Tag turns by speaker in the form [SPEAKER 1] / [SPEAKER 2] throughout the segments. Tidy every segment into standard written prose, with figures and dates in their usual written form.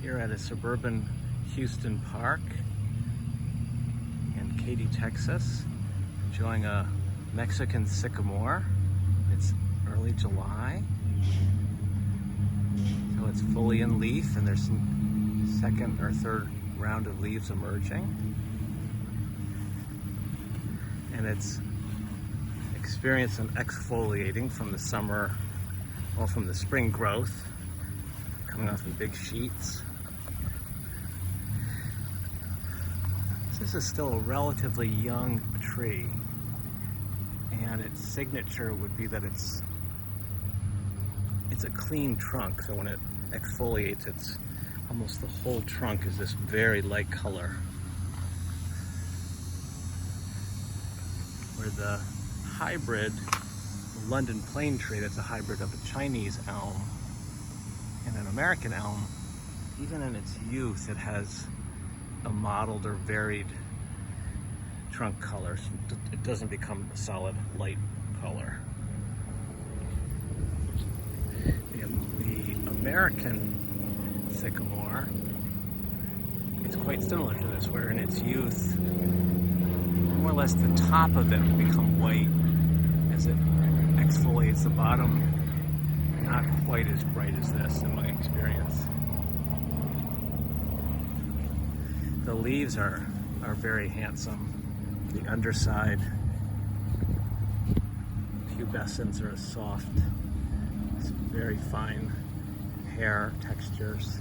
[SPEAKER 1] Here at a Suburban Houston park in Katy, Texas, enjoying a Mexican sycamore. It's early July, so it's fully in leaf, and there's some second or third round of leaves emerging. And it's experiencing exfoliating from the summer, or from the spring growth, coming off in big sheets. This is still a relatively young tree, and its signature would be that it's a clean trunk. So when it exfoliates, it's almost the whole trunk is this very light color. Where the hybrid London Planetree, that's a hybrid of a Chinese elm and an American elm, even in its youth, it has a mottled or varied trunk color. It doesn't become a solid light color. The American sycamore is quite similar to this, where in its youth, more or less the top of it will become white as it exfoliates the bottom. Not quite as bright as this in my experience. The leaves are very handsome. The underside pubescents are soft, very fine hair textures.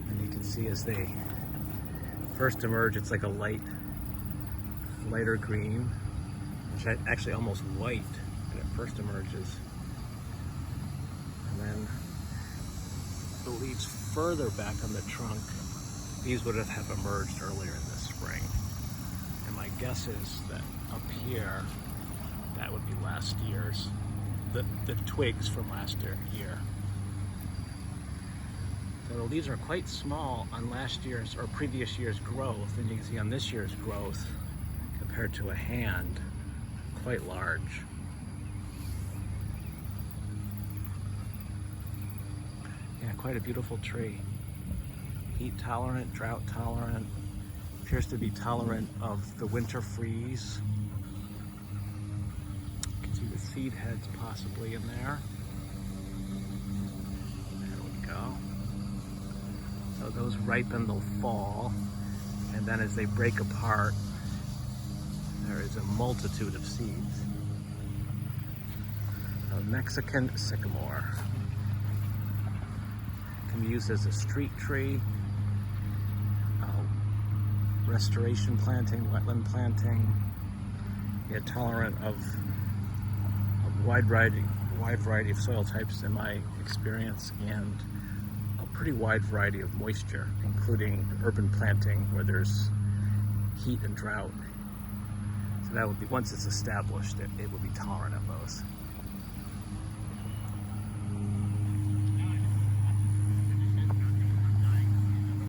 [SPEAKER 1] And you can see as they first emerge, it's like a lighter green, which is actually almost white when it first emerges. And then the leaves further back on the trunk, these would have emerged earlier in the spring. And my guess is that up here, that would be last year's, the twigs from last year. So the leaves are quite small on last year's or previous year's growth, and you can see on this year's growth, compared to a hand, quite large. Yeah, quite a beautiful tree. Heat tolerant, drought tolerant, appears to be tolerant of the winter freeze. You can see the seed heads possibly in there. There we go. So those ripen, they'll fall, and then as they break apart, there is a multitude of seeds. A Mexican sycamore. Can be used as a street tree, restoration planting, wetland planting. Yeah, tolerant of wide variety of soil types in my experience, and a pretty wide variety of moisture, including urban planting where there's heat and drought. So that would be, once it's established, it would be tolerant of those.